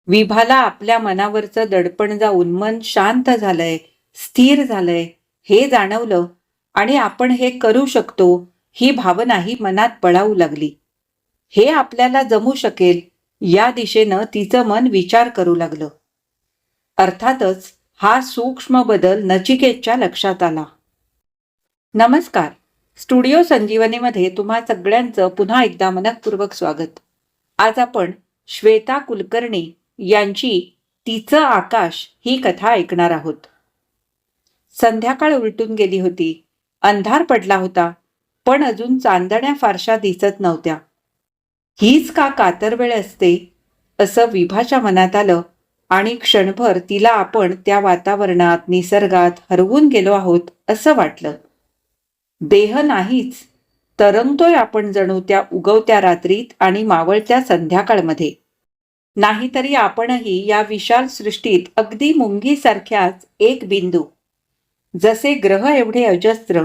विभाला आपल्या मनावरचं दडपण जाऊन मन शांत झालंय, स्थिर झालंय हे जाणवलं आणि आपण हे करू शकतो ही भावनाही मनात बळावू लागली. हे आपल्याला जमू शकेल या दिशेनं तिचं मन विचार करू लागलं. अर्थातच हा सूक्ष्म बदल नचिकेतच्या लक्षात आला. नमस्कार. स्टुडिओ संजीवनीमध्ये तुम्हा सगळ्यांचं पुन्हा एकदा मनःपूर्वक स्वागत. आज आपण श्वेता कुलकर्णी यांची तिचं आकाश ही कथा ऐकणार आहोत. संध्याकाळ उलटून गेली होती. अंधार पडला होता, पण अजून चांदण्या फारशा दिसत नव्हत्या. हीच का कातर वेळ असते असं विभाच्या मनात आलं आणि क्षणभर तिला आपण त्या वातावरणात, निसर्गात हरवून गेलो आहोत असं वाटलं. देह नाहीच, तरंगतोय आपण जणू त्या उगवत्या रात्रीत आणि मावळत्या संध्याकाळमध्ये. नाहीतरी आपणही या विशाल सृष्टीत अगदी मुंगीसारख्याच एक बिंदू. जसे ग्रह एवढे अजस्त्र,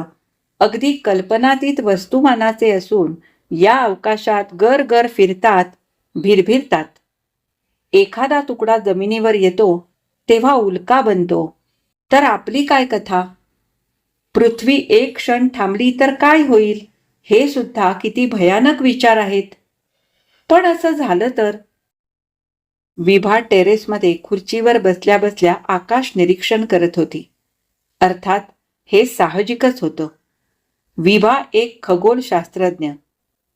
अगदी कल्पनातीत वस्तुमानाचे असून या अवकाशात गर गर फिरतात, भिरभिरतात. एखादा तुकडा जमिनीवर येतो तेव्हा उल्का बनतो. तर आपली काय कथा? पृथ्वी एक क्षण थांबली तर काय होईल, हे सुद्धा किती भयानक विचार आहेत. पण असं झालं तर? विभा टेरेसमध्ये खुर्चीवर बसल्या बसल्या आकाश निरीक्षण करत होती. अर्थात हे साहजिकच होतं. विभा एक खगोलशास्त्रज्ञ,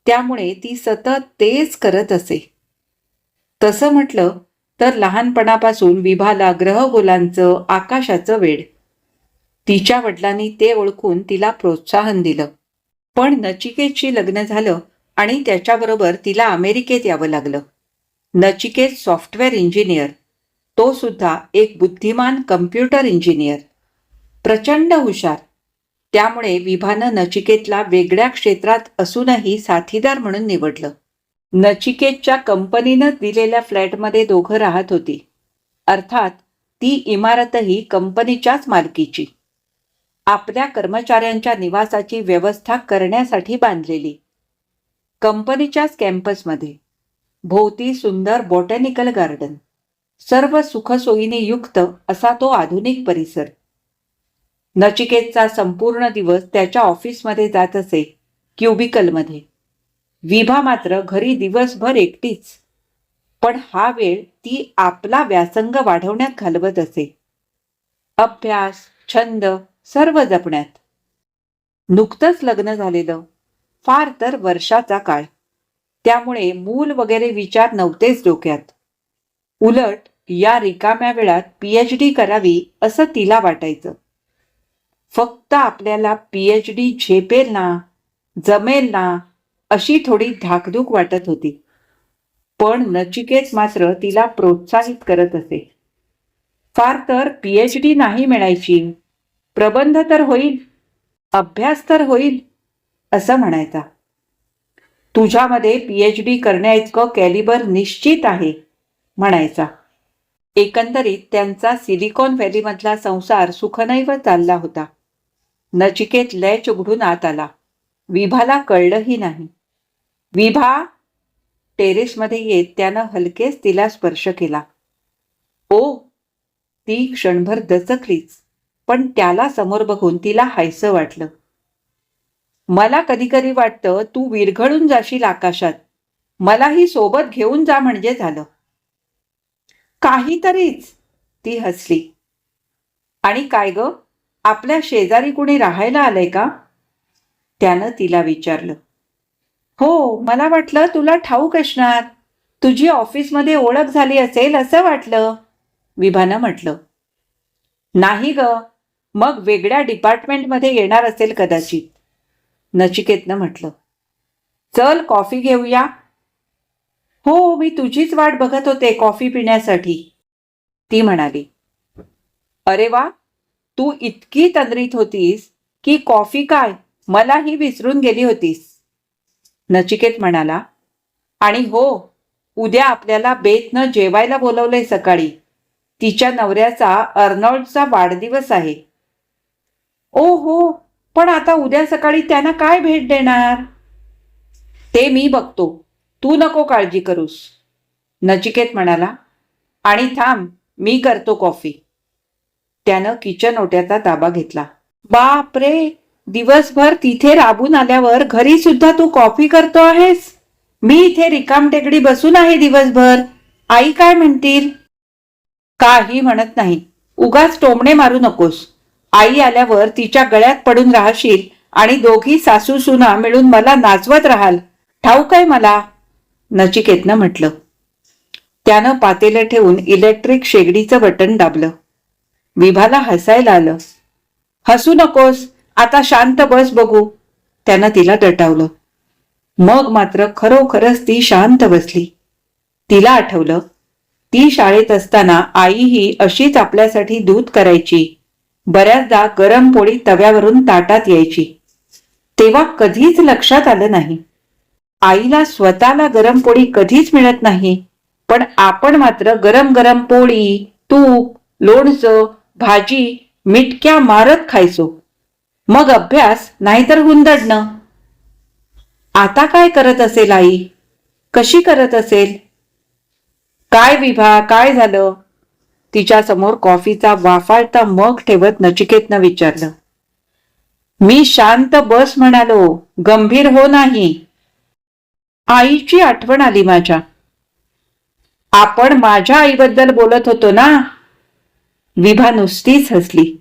त्यामुळे ती सतत तेच करत असे. तसं म्हटलं तर लहानपणापासून विभाला ग्रहगोलांचं, आकाशाचं वेड. तिच्या वडिलांनी ते ओळखून तिला प्रोत्साहन दिलं. पण नचिकेतशी लग्न झालं आणि त्याच्याबरोबर तिला अमेरिकेत यावं लागलं. नचिकेत सॉफ्टवेअर इंजिनियर, तो सुद्धा एक बुद्धिमान कम्प्युटर इंजिनियर, प्रचंड हुशार. त्यामुळे विभानं नचिकेतला वेगळ्या क्षेत्रात असूनही साथीदार म्हणून निवडलं. नचिकेतच्या कंपनीनं दिलेल्या फ्लॅटमध्ये दोघं राहत होती. अर्थात ती इमारतही कंपनीच्याच मालकीची, आपल्या कर्मचाऱ्यांच्या निवासाची व्यवस्था करण्यासाठी बांधलेली. कंपनीच्याच कॅम्पसमध्ये, भोवती सुंदर बॉटॅनिकल गार्डन, सर्व सुखसोयीने युक्त असा तो आधुनिक परिसर. नचिकेतचा संपूर्ण दिवस त्याच्या ऑफिसमध्ये जात असे, क्युबिकलमध्ये. विभा मात्र घरी दिवसभर एकटीच. पण हा वेळ ती आपला व्यासंग वाढवण्यात घालवत असे. अभ्यास, छंद सर्व जपण्यात. नुकतंच लग्न झालेलं, फार तर वर्षाचा काळ. त्यामुळे मूल वगैरे विचार नव्हतेच डोक्यात. उलट या रिकाम्या वेळात PhD करावी असं तिला वाटायचं. फक्त आपल्याला PhD झेपेल ना, जमेल ना, अशी थोडी धाकधूक वाटत होती. पण नचिकेत मात्र तिला प्रोत्साहित करत असे. फार तर PhD नाही मिळायची, प्रबंध तर होईल, अभ्यास तर होईल असं म्हणायचा. तुझ्यामध्ये PhD करण्याइतकं कॅलिबर निश्चित आहे म्हणायचा. एकंदरीत त्यांचा सिलिकॉन व्हॅलीमधला संसार सुखनैव चालला होता. नचिकेत लॅच उघडून आत आला. विभाला कळलंही नाही. विभा, टेरेसमध्ये येत त्यानं हलकेच तिला स्पर्श केला. ओ, ती क्षणभर दचकलीच, पण त्याला समोर बघून तिला हायसं वाटलं. मला कधी कधी वाटतं तू विरघळून जाशील आकाशात, मलाही सोबत घेऊन जा म्हणजे झालं. काहीतरीच, ती हसली. आणि काय ग, आपल्या शेजारी कुणी राहायला आलंय का? त्यानं तिला विचारलं. हो, मला वाटलं तुला ठाऊक असणार, तुझी ऑफिसमध्ये ओळख झाली असेल असं वाटलं, विभानं म्हटलं. नाही ग, मग वेगळ्या डिपार्टमेंटमध्ये येणार असेल कदाचित, नचिकेतनं म्हटलं. चल कॉफी घेऊया. हो, मी तुझीच वाट बघत होते कॉफी पिण्यासाठी, ती म्हणाली. अरे वा, तू इतकी तंद्रीत होतीस की कॉफी काय मलाही विसरून गेली होतीस, नचिकेत म्हणाला. आणि हो, उद्या आपल्याला बेतनं जेवायला बोलवलंय सकाळी. तिच्या नवऱ्याचा अर्नॉल्डचा वाढदिवस आहे. ओ हो, पण आता उद्या सकाळी त्यांना काय भेट देणार? ते मी बघतो, तू नको काळजी करूस, नचिकेत म्हणाला. आणि थांब, मी करतो कॉफी. त्यानं किचन ओट्याचा ताबा घेतला. बाप रे, दिवसभर तिथे राबून आल्यावर घरी सुद्धा तू कॉफी करतो आहेस? मी इथे रिकामटेकडी बसून आहे दिवसभर. आई काय म्हणतील? काही म्हणत नाही. उगाच टोमणे मारू नकोस. आई आल्यावर तिच्या गळ्यात पडून राहशील आणि दोघी सासू सुना मिळून मला नाचवत राहाल. ठाऊक आहे मला, नचिकेतनं म्हटलं. त्यानं पातेलं ठेवून इलेक्ट्रिक शेगडीचं बटन दाबलं. विभाला हसायला आलं. हसू नकोस, आता शांत बस बघू, त्यानं तिला दटावलं. मग मात्र खरोखरच ती शांत बसली. तिला आठवलं, ती शाळेत असताना आई ही अशीच आपल्यासाठी दूध करायची. बऱ्याचदा गरम पोळी तव्यावरून ताटात यायची. तेव्हा कधीच लक्षात आलं नाही. आईला स्वतःला गरम पोळी कधीच मिळत नाही, पण आपण मात्र गरम गरम पोळी, तूप, लोणचं, भाजी मिटक्या मारत खायचो. मग अभ्यास नाहीतर हुंदडणं. आता काय करत असेल आई? कशी करत असेल? काय विभा, काय झालं? तिच्या समोर कॉफीचा वाफाळता मग ठेवत नचिकेतनं विचारलं. मी शांत बस म्हणालो, गंभीर हो नाही. आईची आठवण आली माझ्या. आपण माझ्या आईबद्दल बोलत होतो ना? विभा नुसतीच हसली.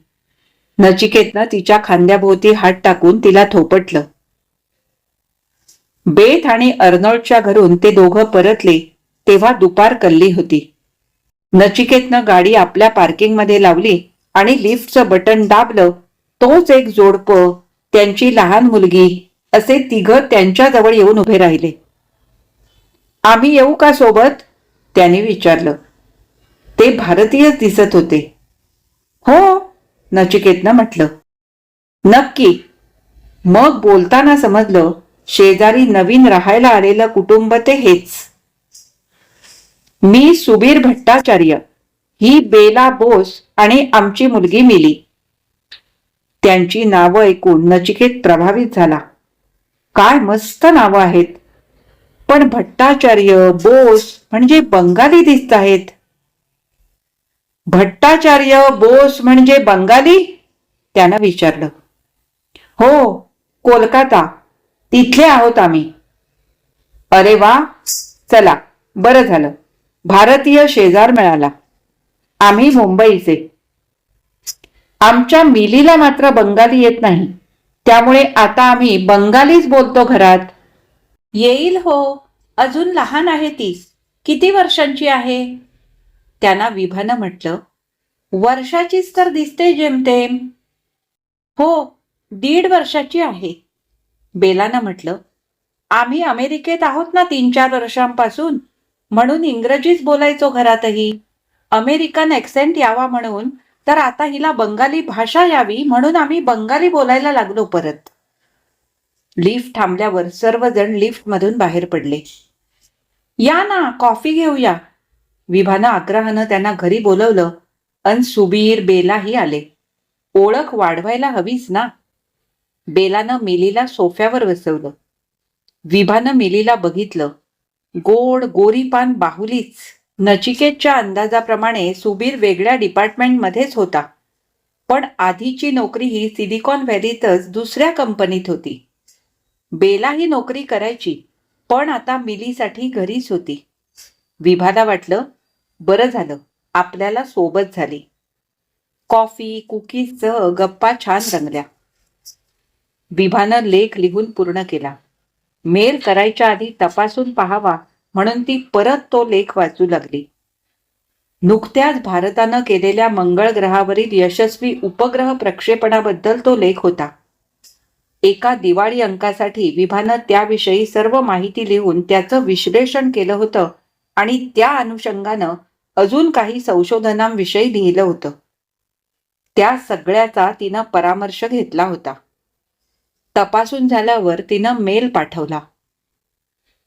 नचिकेतनं तिच्या खांद्याभोवती हात टाकून तिला थोपटलं. बेथ आणि अर्नोल्डच्या घरून ते दोघं परतले तेव्हा दुपार कल्ली होती. नचिकेतनं गाडी आपल्या पार्किंगमध्ये लावली आणि लिफ्टचं बटन दाबलं. तोच एक जोडपं, त्यांची लहान मुलगी असे तिघं त्यांच्याजवळ येऊन उभे राहिले. आम्ही येऊ का सोबत? त्याने विचारलं. ते भारतीयच दिसत होते. हो, नचिकेतनं म्हटलं. नक्की. मग बोलताना समजलं, शेजारी नवीन राहायला आलेलं कुटुंब ते हेच. मी सुबीर भट्टाचार्य, ही बेला बोस आणि आमची मुलगी मिली. त्यांची नावं ऐकून नचिकेत प्रभावित झाला. काय मस्त नावं आहेत. पण भट्टाचार्य, बोस म्हणजे बंगाली दिसत आहेत. भट्टाचार्य, बोस म्हणजे बंगाली? त्यानं विचारलं. हो, कोलकाता, तिथले आहोत आम्ही. अरे वा, चला बरं झालं, भारतीय शेजार मिळाला. आम्ही मुंबईचे. आमच्या मिलीला मात्र बंगाली येत नाही, त्यामुळे आता आम्ही बंगालीच बोलतो घरात. येईल हो, अजून लहान आहे ती. किती वर्षांची आहे? त्यांना विभानं म्हटलं. वर्षाचीच तर दिसते जेमतेम. हो, 1.5 वर्षाची आहे. बेलानं म्हटलं. आम्ही अमेरिकेत आहोत ना 3-4 वर्षांपासून, म्हणून इंग्रजीच बोलायचो घरातही. अमेरिकन ॲक्सेंट यावा म्हणून, तर आता हिला बंगाली भाषा यावी म्हणून आम्ही बंगाली बोलायला लागलो परत. लिफ्ट थांबल्यावर सर्वजण लिफ्टमधून बाहेर पडले. या ना, कॉफी घेऊया. विभानं आग्रहानं त्यांना घरी बोलवलं अन सुबीर, बेलाही आले. ओळख वाढवायला हवीच ना. बेलानं मिलीला सोफ्यावर बसवलं. विभानं मिलीला बघितलं. गोड गोरीपान बाहुलीच. नचिकेतच्या अंदाजाप्रमाणे सुबीर वेगळ्या डिपार्टमेंटमध्येच होता, पण आधीची नोकरी ही सिलिकॉन व्हॅलीतच दुसऱ्या कंपनीत होती. बेला ही नोकरी करायची, पण आता मिलीसाठी घरीच होती. विभाला वाटलं, बरं झालं, आपल्याला सोबत झाली. कॉफी, कुकीजसह गप्पा छान रंगल्या. विभानं लेख लिहून पूर्ण केला. मेल करायच्या आधी तपासून पाहावा म्हणून ती परत तो लेख वाचू लागली. नुकत्याच भारतानं केलेल्या मंगळ ग्रहावरील यशस्वी उपग्रह प्रक्षेपणाबद्दल तो लेख होता. एका दिवाळी अंकासाठी विभानं त्याविषयी सर्व माहिती लिहून त्याचं विश्लेषण केलं होतं आणि त्या अनुषंगानं अजून काही संशोधनांविषयी लिहिलं होतं. त्या सगळ्याचा तिनं परामर्श घेतला होता. तपासून झाल्यावर तिनं मेल पाठवला.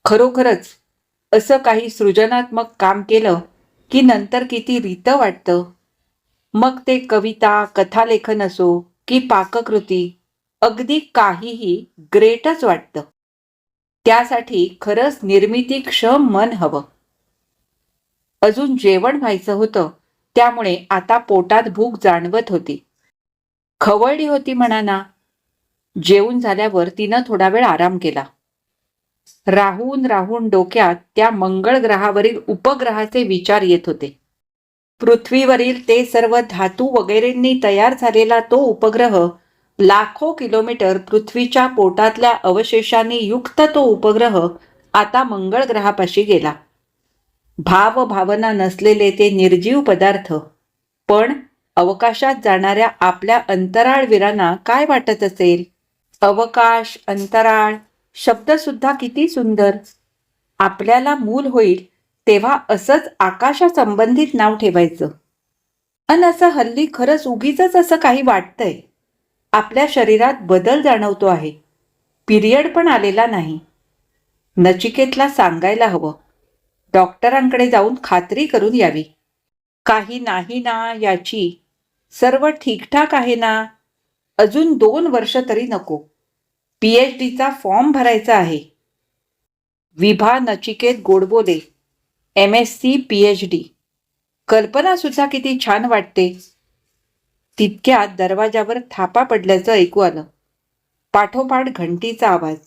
खरोखरच असं काही सृजनात्मक काम केलं की नंतर किती रितं वाटतं. मग ते कविता, कथालेखन असो की पाककृती, अगदी काहीही ग्रेटच वाटतं. त्यासाठी खरंच निर्मितीक्षम मन हवं. अजून जेवण व्हायचं होतं, त्यामुळे आता पोटात भूक जाणवत होती. खवळली होती म्हणा ना. जेवून झाल्यावर तिनं थोडा वेळ आराम केला. राहून राहून डोक्यात त्या मंगळ ग्रहावरील उपग्रहाचे विचार येत होते. पृथ्वीवरील ते सर्व धातू वगैरेंनी तयार झालेला तो उपग्रह, लाखो किलोमीटर पृथ्वीच्या पोटातल्या अवशेषांनी युक्त तो उपग्रह आता मंगळ ग्रहापाशी गेला. भावना नसलेले ते निर्जीव पदार्थ, पण अवकाशात जाणाऱ्या आपल्या अंतराळवीरांना काय वाटत असेल? अवकाश, अंतराळ शब्द सुद्धा किती सुंदर. आपल्याला मूल होईल तेव्हा असंच आकाशासंबंधित नाव ठेवायचं. असं हल्ली खरंच उगीच असं काही वाटतंय. आपल्या शरीरात बदल जाणवतो आहे. पिरियड पण आलेला नाही. नचिकेतला सांगायला हवं. डॉक्टरांकडे जाऊन खात्री करून यावी. काही नाही ना याची. सर्व ठीकठाक आहे ना. अजून 2 वर्ष तरी नको. PhDचा फॉर्म भरायचा आहे. विभा नचिकेत गोडबोले. MSc PhD. कल्पना सुद्धा किती छान वाटते. तितक्यात दरवाजावर थापा पडल्याचं ऐकू आलं. पाठोपाठ घंटीचा आवाज.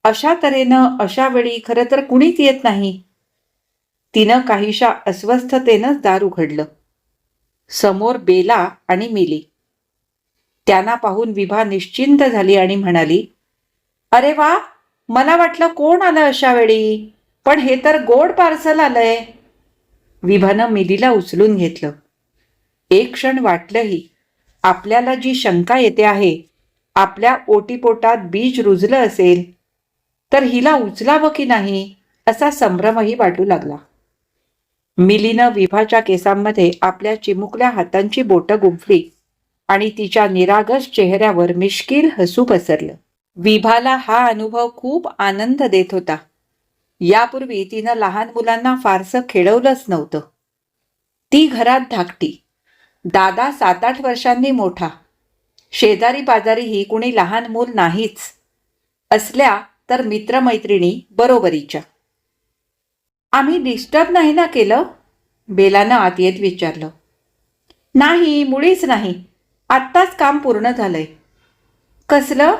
अशा तऱ्हेनं अशा वेळी खरं तर कुणीच येत नाही. तिनं काहीशा अस्वस्थतेनंच दार उघडलं. समोर बेला आणि मिली. त्यांना पाहून विभा निश्चिंत झाली आणि म्हणाली, अरे वा, मला वाटलं कोण आलं अशा वेळी, पण हे तर गोड पार्सल आलंय. विभानं मिलीला उचलून घेतलं. एक क्षण वाटलंही, आपल्याला जी शंका येते आहे, आपल्या ओटीपोटात बीज रुजलं असेल तर हिला उचलावं की नाही असा संभ्रमही वाटू लागला. मिलीनं विभाच्या केसांमध्ये आपल्या चिमुकल्या हातांची बोटं गुंफली आणि तिच्या निरागस चेहऱ्यावर मिश्किल हसू पसरलं. विभाला हा अनुभव खूप आनंद देत होता. यापूर्वी तिनं लहान मुलांना फारसं खेळवलंच नव्हतं. ती घरात धाकटी. दादा 7-8 वर्षांनी मोठा. शेजारी पाजारीही कुणी लहान मूल नाहीच. असल्या तर मित्रमैत्रिणी बरोबरीच्या. आम्ही डिस्टर्ब नाही ना केलं? बेलानं आत येत विचारलं. नाही, मुळीच नाही. आत्ताच काम पूर्ण झालंय. कसलं?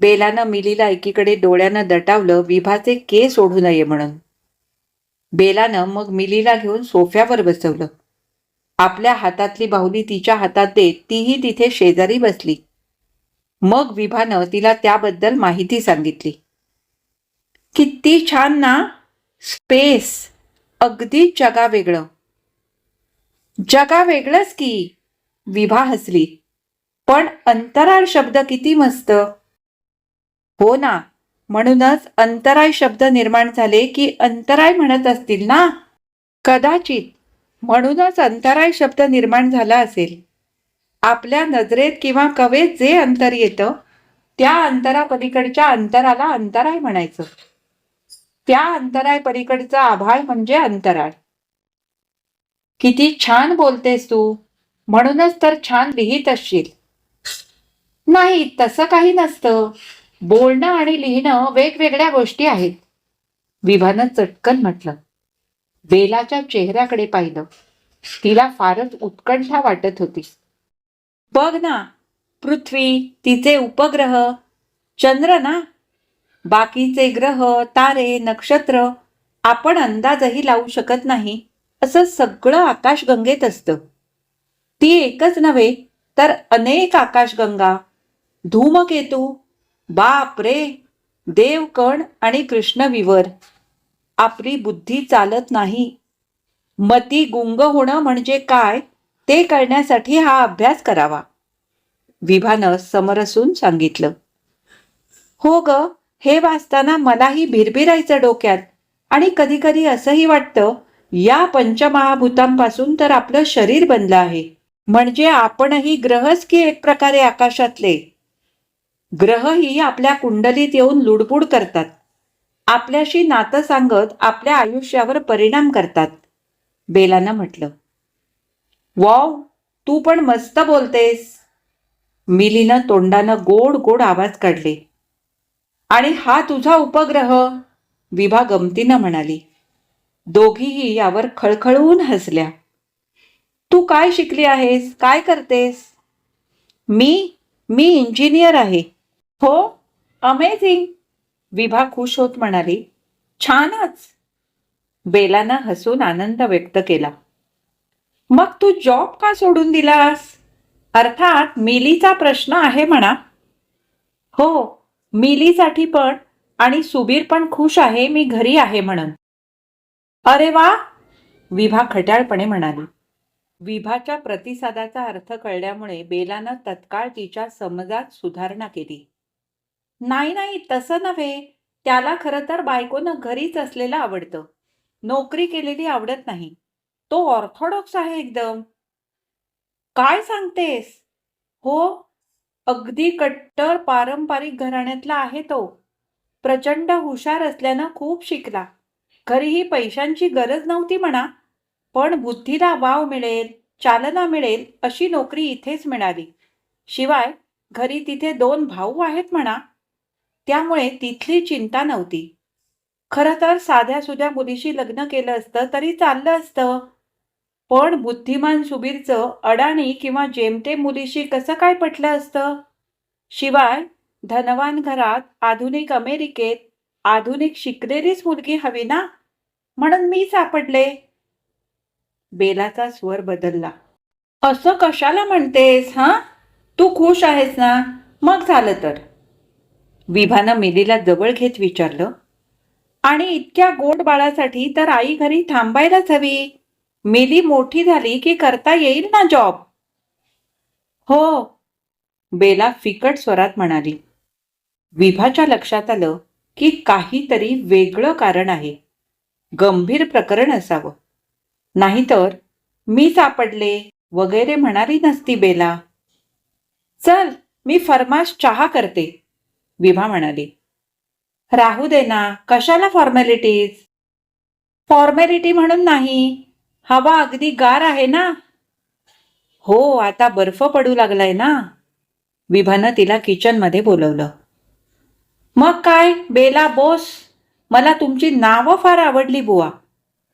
बेलानं मिलीला एकीकडे डोळ्यानं दटावलं, विभाचे केस ओढू नये म्हणून. बेलानं मग मिलीला घेऊन सोफ्यावर बसवलं. आपल्या हातातली बाहुली तिच्या हातात देत तीही तिथे शेजारी बसली. मग विभानं तिला त्याबद्दल माहिती सांगितली. किती छान ना. स्पेस. अगदी जगावेगळं. जगावेगळंच की. विभा हसली. पण अंतराळ शब्द किती मस्त. हो ना, म्हणूनच अंतराळ शब्द निर्माण झाले की अंतराळ म्हणत असतील ना. कदाचित म्हणूनच अंतराळ शब्द निर्माण झाला असेल. आपल्या नजरेत किंवा कवेत जे अंतर येतं त्या अंतरापलीकडच्या अंतराला अंतराळ म्हणायचं. त्या अंतराळ पलीकडचं आभाळ म्हणजे अंतराळ. किती छान बोलतेस तू. म्हणूनच तर छान लिहित असशील. नाही, तसं काही नसतं. बोलणं आणि लिहिणं वेगवेगळ्या गोष्टी आहेत. विभानं चटकन म्हटलं. बेलाच्या चेहऱ्याकडे पाहिलं. तिला फारच उत्कंठा वाटत होती. बघ ना, पृथ्वी, तिचे उपग्रह, चंद्र ना, बाकीचे ग्रह, तारे, नक्षत्र आपण अंदाजही लावू शकत नाही असं सगळं आकाशगंगेत असतं. ती एकच नव्हे तर अनेक आकाशगंगा, धूमकेतू, बाप रे, देवकण आणि कृष्णविवर. आपली बुद्धी चालत नाही. मती गुंग होणं म्हणजे काय ते कळण्यासाठी हा अभ्यास करावा. विभानं समरसून सांगितलं. हो ग, हे वाचताना मलाही भिरभिरायचं डोक्यात. आणि कधी कधी असंही वाटतं, या पंचमहाभूतांपासून तर आपलं शरीर बनलं आहे. म्हणजे आपणही ग्रहच की एक प्रकारे आकाशातले. ग्रह ही आपल्या कुंडलीत येऊन लुडबुड करतात. आपल्याशी नातं सांगत आपल्या आयुष्यावर परिणाम करतात. बेलानं म्हटलं. वॉव, तू पण मस्त बोलतेस. मिलीनं तोंडानं गोड गोड आवाज काढले. आणि हा तुझा उपग्रह, विभा गमतीनं म्हणाली. दोघीही यावर खळखळून हसल्या. तू काय शिकली आहेस? काय करतेस? मी मी इंजिनियर आहे. हो, अमेझिंग. विभा खुश होत म्हणाली. छानच. बेलानं हसून आनंद व्यक्त केला. मग तू जॉब का सोडून दिलास? अर्थात मिलीचा प्रश्न आहे म्हणा. हो, मिलीसाठी पण, आणि सुबीर पण खुश आहे मी घरी आहे म्हणून. अरे वा, विभा खट्याळपणे म्हणाली. विभाच्या प्रतिसादाचा अर्थ कळल्यामुळे बेलानं तत्काळ तिच्या समजात सुधारणा केली. नाही नाही, तसं नव्हे. त्याला खरं तर बायकोनं घरीच असलेलं आवडतं. नोकरी केलेली आवडत नाही. तो ऑर्थोडॉक्स आहे एकदम. काय सांगतेस? हो, अगदी कट्टर पारंपरिक घराण्यातला आहे तो. प्रचंड हुशार असल्यानं खूप शिकला. खरीही पैशांची गरज नव्हती म्हणा, पण बुद्धीला वाव मिळेल, चालना मिळेल अशी नोकरी इथेच मिळाली. शिवाय घरी तिथे 2 भाऊ आहेत म्हणा, त्यामुळे तिथली चिंता नव्हती. खरं तर साध्या-सुध्या मुलीशी लग्न केलं असतं तरी चाललं असतं. पण बुद्धिमान सुबीरचं अडाणी किंवा जेमतेम मुलीशी कसं काय पटलं असतं? शिवाय धनवान घरात, आधुनिक अमेरिकेत, आधुनिक शिकलेलीच मुलगी हवी ना, म्हणून मी सापडले. बेलाचा स्वर बदलला. असं कशाला म्हणतेस हा? तू खुश आहेस ना? मग झालं तर. विभानं मिलीला जवळ घेत विचारलं. आणि इतक्या गोड बाळासाठी तर आई घरी थांबायलाच हवी. मिली मोठी झाली की करता येईल ना जॉब. हो, बेला फिकट स्वरात म्हणाली. विभाच्या लक्षात आलं की काहीतरी वेगळं कारण आहे. गंभीर प्रकरण असावं. नाहीतर मी सापडले वगैरे म्हणाली नसती बेला. चल, मी फर्माश चहा करते, विभा म्हणाली. राहू दे ना, कशाला फॉर्मॅलिटीज? फॉर्मॅलिटी म्हणून नाही, हवा अगदी गार आहे ना. हो, आता बर्फ पडू लागलाय ना. विभानं तिला किचनमध्ये बोलवलं. मग काय, बेला बोस. मला तुमची नावं फार आवडली बुवा.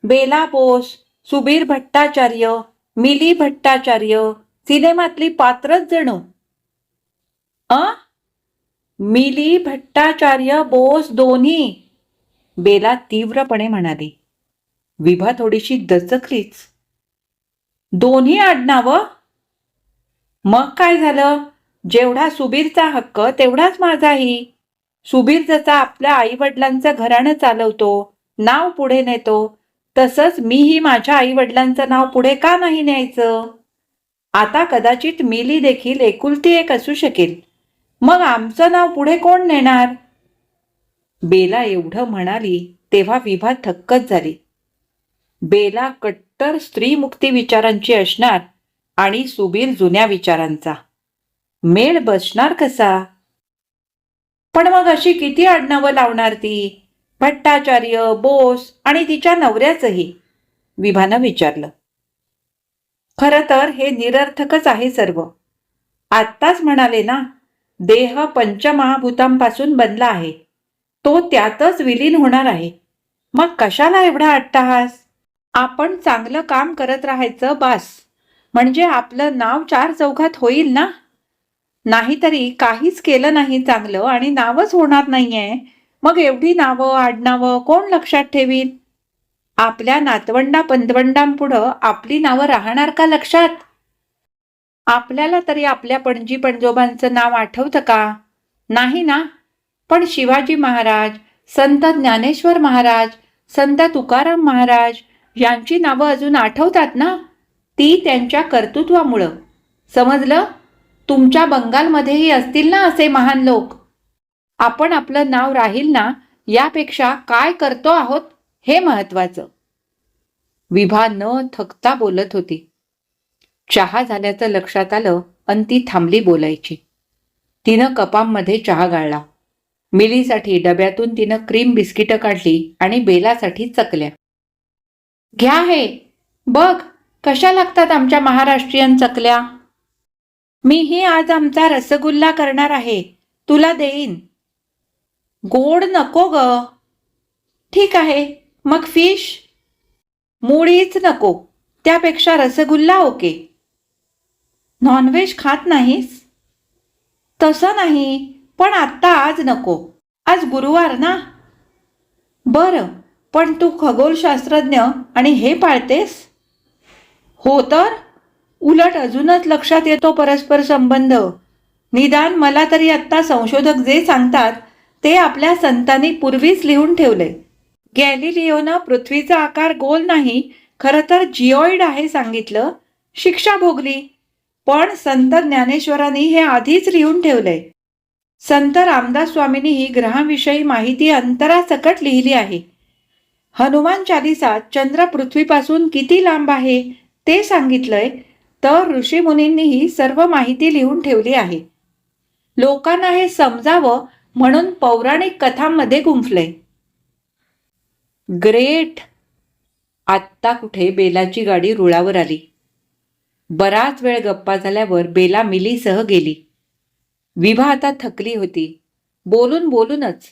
बेला बोस, सुबीर भट्टाचार्य, मिली भट्टाचार्य, सिनेमातली पात्रच जणू. अ मिली भट्टाचार्य बोस दोन्ही, बेला तीव्रपणे म्हणाली. विभा थोडीशी दचकलीच. दोन्ही आडनावं? मग काय झालं? जेवढा सुबीरचा हक्क तेवढाच माझाही. सुबीर जसा आपल्या आईवडिलांचं घराणं चालवतो, नाव पुढे नेतो, तसंच मीही माझ्या आईवडिलांचं नाव पुढे का नाही न्यायचं? आता कदाचित मिली देखील एकुलती एक असू शकेल. मग आमचं नाव पुढे कोण नेणार? बेला एवढं म्हणाली तेव्हा विभा थक्कच झाली. बेला कट्टर स्त्रीमुक्ती विचारांची असणार आणि सुबीर जुन्या विचारांचा. मेळ बसणार कसा? पण मग अशी किती आडनावं लावणार ती? भट्टाचार्य, बोस आणि तिच्या नवऱ्याचंही, विभानं विचारलं. खरं तर हे निरर्थकच आहे सर्व. आत्ताच म्हणाले ना, देह पंचमहाभूतांपासून बनला आहे. तो त्यातच विलीन होणार आहे. मग कशाला एवढा अट्टाहास? आपण चांगलं काम करत राहायचं बास. म्हणजे आपलं नाव 4 चौघात होईल ना. नाहीतरी काहीच केलं नाही चांगलं आणि नावच होणार नाहीये. मग एवढी नावं आडनावं कोण लक्षात ठेवील? आपल्या नातवंडा पंतवंडांपुढं आपली नावं राहणार का लक्षात? आपल्याला तरी आपल्या पणजी पणजोबांचं नाव आठवतं का? नाही ना. पण शिवाजी महाराज, संत ज्ञानेश्वर महाराज, संत तुकाराम महाराज यांची नावं अजून आठवतात ना. ती त्यांच्या कर्तृत्वामुळं. समजलं? तुमच्या बंगालमध्येही असतील ना असे महान लोक. आपण आपलं नाव राहील ना, यापेक्षा काय करतो आहोत हे महत्वाचं. विभा न थकता बोलत होती. चहा झाल्याचं लक्षात आलं आणि ती थांबली बोलायची. तिनं कपांमध्ये चहा गाळला. मिलीसाठी डब्यातून तिनं क्रीम बिस्किटं काढली आणि बेलासाठी चकल्या. घ्या हे, बघ कशा लागतात आमच्या महाराष्ट्रीयन चकल्या. मीही आज आमचा रसगुल्ला करणार आहे, तुला देईन. गोड नको ग. ठीक आहे, मग फिश? मुळीच नको, त्यापेक्षा रसगुल्ला ओके. नॉनव्हेज खात नाहीस? तसं नाही, पण आत्ता आज नको. आज गुरुवार ना. बरं, पण तू खगोलशास्त्रज्ञ आणि हे पाळतेस? हो तर. उलट अजूनच लक्षात येतो परस्पर संबंध. निदान मला तरी आत्ता संशोधक जे सांगतात ते आपल्या संतांनी पूर्वीच लिहून ठेवले. गॅलिलिओनं पृथ्वीचा आकार गोल नाही, खरं तर जिओइड आहे सांगितलं. शिक्षा भोगली. पण संत ज्ञानेश्वरांनी हे आधीच लिहून ठेवलंय. संत रामदास स्वामींनी ही ग्रहांविषयी माहिती अंतरासकट लिहिली आहे. हनुमान चालिसात चंद्र पृथ्वीपासून किती लांब आहे ते सांगितलंय, तर ऋषीमुनींनी ही सर्व माहिती लिहून ठेवली आहे. लोकांना हे समजावं म्हणून पौराणिक कथांमध्ये गुंफले. ग्रेट. आत्ता कुठे बेलाची गाडी रुळावर आली. बराच वेळ गप्पा झाल्यावर बेला मिलीसह गेली. विभा आता थकली होती. बोलून बोलूनच.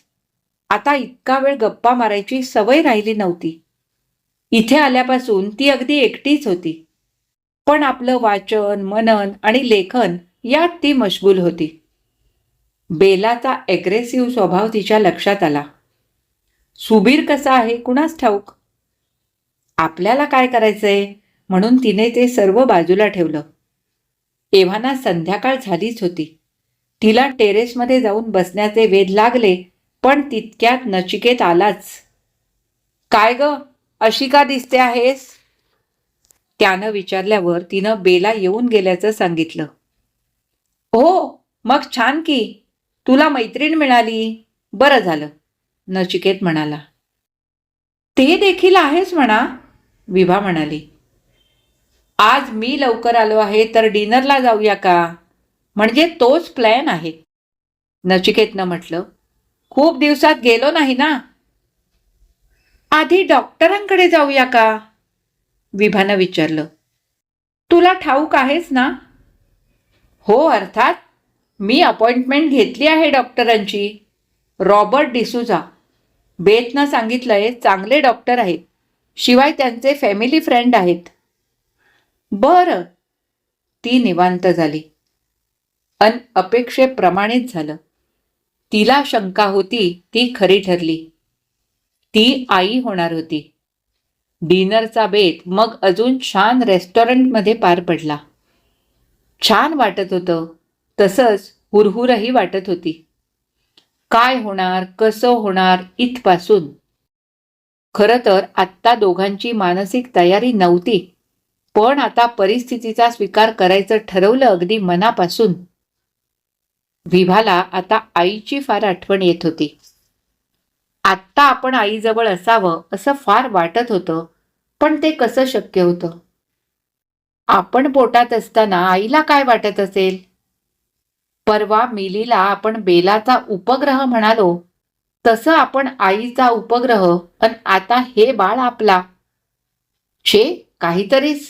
आता इतका वेळ गप्पा मारायची सवय राहिली नव्हती. इथे आल्यापासून ती अगदी एकटीच होती. पण आपलं वाचन, मनन आणि लेखन यात ती मशगूल होती. बेलाचा ॲग्रेसिव्ह स्वभाव तिच्या लक्षात आला. सुबीर कसा आहे कुणास ठाऊक. आपल्याला काय करायचंय म्हणून तिने ते सर्व बाजूला ठेवलं. एव्हाना संध्याकाळ झालीच होती. तिला टेरेसमध्ये जाऊन बसण्याचे वेध लागले, पण तितक्यात नचिकेत आलाच. काय ग, अशी का दिसते आहेस? त्यानं विचारल्यावर तिनं बेला येऊन गेल्याचं सांगितलं. हो, मग छान की. तुला मैत्रीण मिळाली. बरं झालं, नचिकेत म्हणाला. ते देखील आहेच म्हणा, विभा म्हणाली. आज मी लवकर आलो आहे तर डिनरला जाऊया का? म्हणजे तोच प्लॅन आहे. नचिकेतनं म्हटलं. खूप दिवसात गेलो नाही ना. आधी डॉक्टरांकडे जाऊया का? विभानं विचारलं. तुला ठाऊक आहेस ना? हो अर्थात. मी अपॉइंटमेंट घेतली आहे डॉक्टरांची. रॉबर्ट डिसूझा. बेतनं सांगितलंय चांगले डॉक्टर आहेत. शिवाय त्यांचे फॅमिली फ्रेंड आहेत. बरं. ती निवांत झाली. अपेक्षेप्रमाणेच झालं. तिला शंका होती ती खरी ठरली. ती आई होणार होती. डिनरचा बेत मग अजून छान रेस्टॉरंटमध्ये पार पडला. छान वाटत होतं. तसंच हुरहुरही वाटत होती. काय होणार, कसं होणार इथपासून. खरं तर आत्ता दोघांची मानसिक तयारी नव्हती, पण आता परिस्थितीचा स्वीकार करायचं ठरवलं अगदी मनापासून. विभाला आता आईची फार आठवण येत होती. आत्ता आपण आईजवळ असावं असं फार वाटत होतं, पण ते कसं शक्य होतं? आपण पोटात असताना आईला काय वाटत असेल? परवा मिलीला आपण बेलाचा उपग्रह म्हणालो, तसं आपण आईचा उपग्रह, आणि आता हे बाळ आपला. छे, काहीतरीच.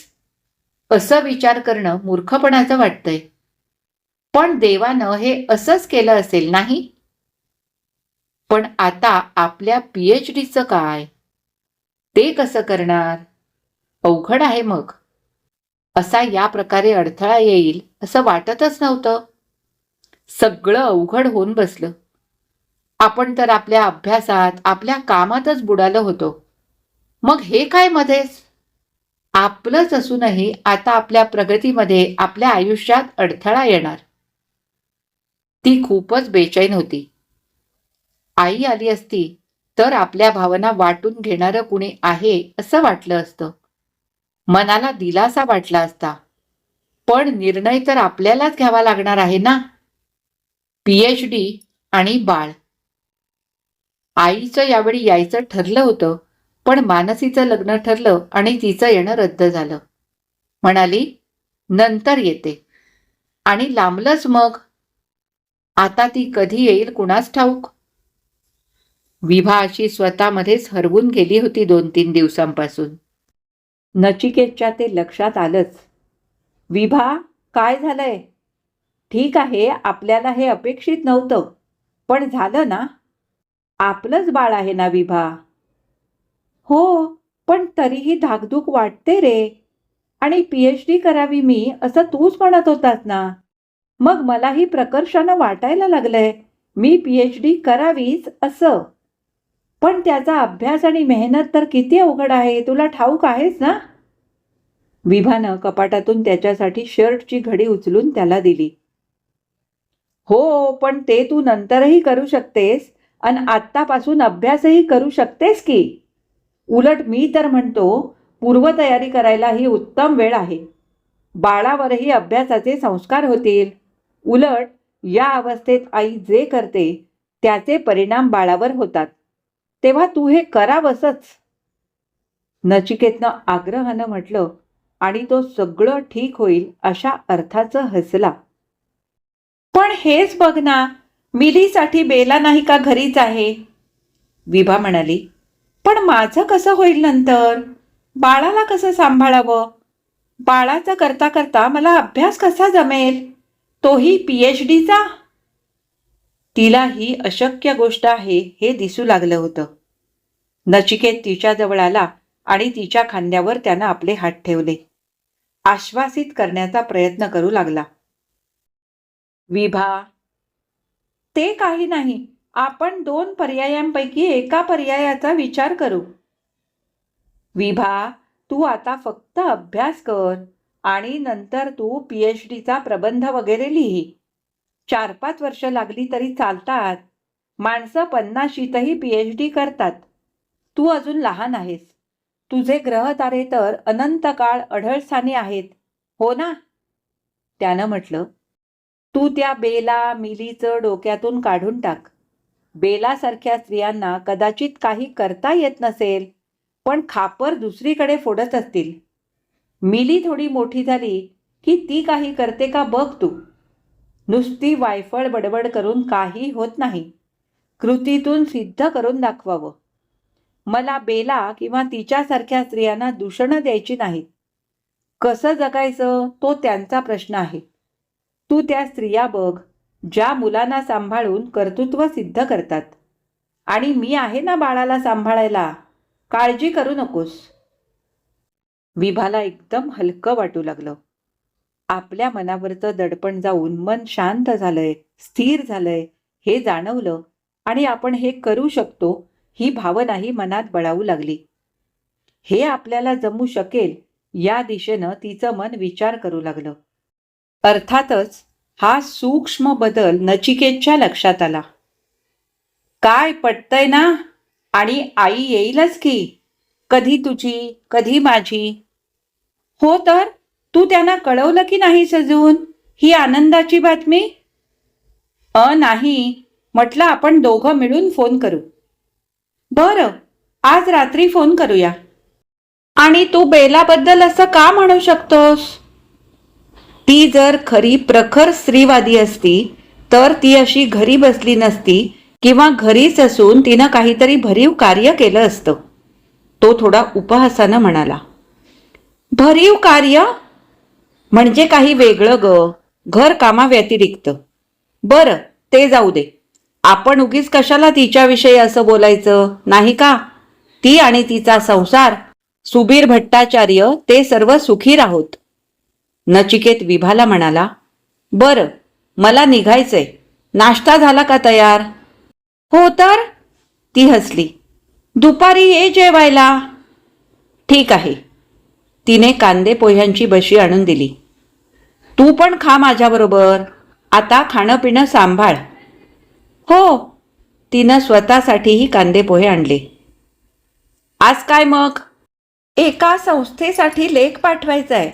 असं विचार करणं मूर्खपणाचं वाटतंय. पण देवानं हे असंच केलं असेल नाही? पण आता आपल्या PhDचं काय? ते कसं करणार? अवघड आहे मग. असा या प्रकारे अडथळा येईल असं वाटतच नव्हतं. सगळं अवघड होऊन बसलं. आपण तर आपल्या अभ्यासात, आपल्या कामातच बुडालो होतो. मग हे काय मध्येच? आपलंच असूनही आता आपल्या प्रगतीमध्ये, आपल्या आयुष्यात अडथळा येणार. ती खूपच बेचैन होती. आई आली असती तर आपल्या भावना वाटून घेणारं कुणी आहे असं वाटलं असतं. मनाला दिलासा वाटला असता. पण निर्णय तर आपल्यालाच घ्यावा लागणार आहे ना. PhD आणि बाळ. आईचं यावेळी यायचं ठरलं होतं, पण मानसीचं लग्न ठरलं आणि तिचं येणं रद्द झालं. म्हणाली, नंतर येते. आणि लांबलंच मग. आता ती कधी येईल कुणास ठाऊक. विभा अशी स्वतःमध्येच हरवून गेली होती 2-3 दिवसांपासून. नचिकेतच्या ते लक्षात आलंच. विभा, काय झालंय? ठीक आहे, आपल्याला हे अपेक्षित नव्हतं, पण झालं ना. आपलंच बाळ आहे ना विभा. हो, पण तरीही धाकधूक वाटते रे. आणि PhD करावी मी असं तूच म्हणत होतास ना. मग मलाही प्रकर्षानं वाटायला लागलंय मी PhD करावीच असं. पण त्याचा अभ्यास आणि मेहनत तर किती अवघड आहे तुला ठाऊक आहेच ना. विभानं कपाटातून त्याच्यासाठी शर्टची घडी उचलून त्याला दिली. हो, पण ते तू नंतरही करू शकतेस आणि आत्तापासून अभ्यासही करू शकतेस की. उलट मी तर म्हणतो पूर्वतयारी करायला ही उत्तम वेळ आहे. बाळावरही अभ्यासाचे संस्कार होतील. उलट या अवस्थेत आई जे करते त्याचे परिणाम बाळावर होतात. तेव्हा तू हे करावंसच. नचिकेतनं आग्रहानं म्हटलं आणि तो सगळं ठीक होईल अशा अर्थाचं हसला. पण हेच बघ ना, मिलीसाठी बेला नाही का घरीच आहे. विभा म्हणाली, पण माझं कसं होईल नंतर? बाळाला कसं सांभाळावं? बाळाचं करता करता मला अभ्यास कसा जमेल? तोही PhDचा? तिला ही अशक्य गोष्ट आहे हे दिसू लागलं होतं. नचिकेत तिच्याजवळ आला आणि तिच्या खांद्यावर त्यानं आपले हात ठेवले. आश्वासित करण्याचा प्रयत्न करू लागला. विभा, ते काही नाही. आपण 2 पर्यायांपैकी एका पर्यायाचा विचार करू. विभा, तू आता फक्त अभ्यास कर आणि नंतर तू PhDचा प्रबंध वगैरे लिही. 4-5 वर्ष लागली तरी चालतात. माणसं 50शीतही PhD करतात. तू अजून लहान आहेस. तुझे ग्रहतारे तर अनंत काळ अढळस्थानी आहेत, हो ना? त्यानं म्हटलं, तू त्या बेला मिलीचं डोक्यातून काढून टाक. बेलासारख्या स्त्रियांना कदाचित काही करता येत नसेल, पण खापर दुसरीकडे फोडत असतील. मिली थोडी मोठी झाली की ती काही करते का बघ तू. नुसती वायफळ बडबड करून काही होत नाही. कृतीतून सिद्ध करून दाखवावं. मला बेला किंवा तिच्यासारख्या स्त्रियांना दूषणं द्यायची नाहीत. कसं जगायचं तो त्यांचा प्रश्न आहे. तू त्या स्त्रिया बघ ज्या मुलांना सांभाळून कर्तृत्व सिद्ध करतात. आणि मी आहे ना बाळाला सांभाळायला. काळजी करू नकोस. विभाला एकदम हलकं वाटू लागलं. आपल्या मनावरचं दडपण जाऊन मन शांत झालंय, स्थिर झालंय हे जाणवलं आणि आपण हे करू शकतो ही भावनाही मनात बळावू लागली. हे आपल्याला जमू शकेल या दिशेनं तिचं मन विचार करू लागलं. अर्थातच हा सूक्ष्म बदल नचिकेतच्या लक्षात आला. काय पटतंय ना? आणि आई येईलच की. कधी तुझी कधी माझी. हो तर तू त्यांना कळवलं की नाहीस अजून ही आनंदाची बातमी? नाही, म्हटलं आपण दोघं मिळून फोन करू. बरं, आज रात्री फोन करूया. आणि तू बेलाबद्दल असं का म्हणू शकतोस? ती जर खरी प्रखर स्त्रीवादी असती तर ती अशी घरी बसली नसती किंवा घरीच असून तिनं काहीतरी भरीव कार्य केलं असतं. तो थोडा उपहासानं म्हणाला. भरीव कार्य? म्हणजे काही वेगळं ग, घर कामाव्यतिरिक्त. बरं, ते जाऊ दे. आपण उगीच कशाला तिच्याविषयी असं बोलायचं, नाही का? ती आणि तिचा संसार, सुबीर भट्टाचार्य ते सर्व सुखी राहोत. नचिकेत विभाला म्हणाला, बरं, मला निघायचंय. नाश्ता झाला का तयार? हो तर. ती हसली. दुपारी ये जेवायला. ठीक आहे. तिने कांदे पोह्यांची बशी आणून दिली. तू पण खा माझ्याबरोबर. आता खाणं पिणं सांभाळ. हो. तिनं स्वतःसाठीही कांदे पोहे आणले. आज काय मग? एका संस्थेसाठी लेख पाठवायचाय.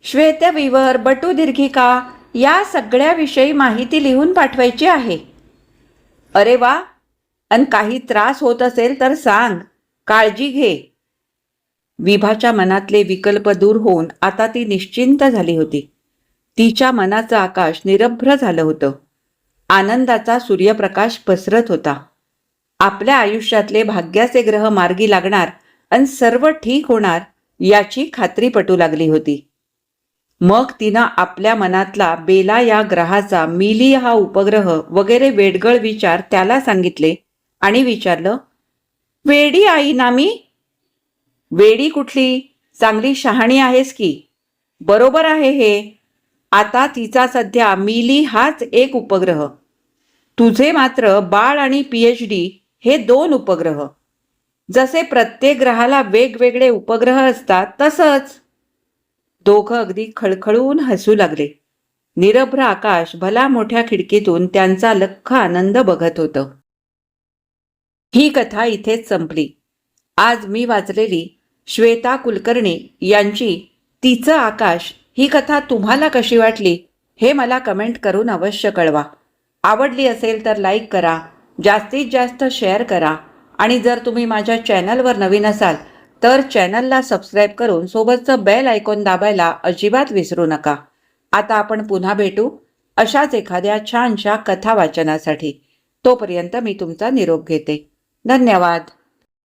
श्वेतविवर, बटुदीर्घिका या सगळ्याविषयी माहिती लिहून पाठवायची आहे. अरे वा. आणि काही त्रास होत असेल तर सांग. काळजी घे. विभाच्या मनातले विकल्प दूर होऊन आता ती निश्चिंत झाली होती. तिच्या मनाचं आकाश निरभ्र झालं होतं. आनंदाचा सूर्यप्रकाश पसरत होता. आपल्या आयुष्यातले भाग्याचे ग्रह मार्गी लागणार आणि सर्व ठीक होणार याची खात्री पटू लागली होती. मग तिनं आपल्या मनातला बेला या ग्रहाचा, मिली हा उपग्रह वगैरे वेडगळ विचार त्याला सांगितले आणि विचारलं, वेडी आई ना मी? वेडी कुठली, चांगली शहाणी आहेस की. बरोबर आहे हे. आता तिचा सध्या मिली हाच एक उपग्रह. तुझे मात्र बाळ आणि PhD हे 2 उपग्रह. जसे प्रत्येक ग्रहाला वेगवेगळे उपग्रह असतात तसंच. दोघं अगदी खळखळून हसू लागले. निरभ्र आकाश भला मोठ्या खिडकीतून त्यांचा लख्ख आनंद बघत होतं. ही कथा इथेच संपली. आज मी वाचलेली श्वेता कुलकर्णी यांची तिचं आकाश ही कथा तुम्हाला कशी वाटली हे मला कमेंट करून अवश्य कळवा. आवडली असेल तर लाईक करा, जास्तीत जास्त शेअर करा आणि जर तुम्ही माझ्या चॅनलवर नवीन असाल तर चॅनलला सबस्क्राईब करून सोबतचं बेल आयकॉन दाबायला अजिबात विसरू नका. आता आपण पुन्हा भेटू अशाच एखाद्या छानशा कथा वाचनासाठी. तोपर्यंत मी तुमचा निरोप घेते. धन्यवाद.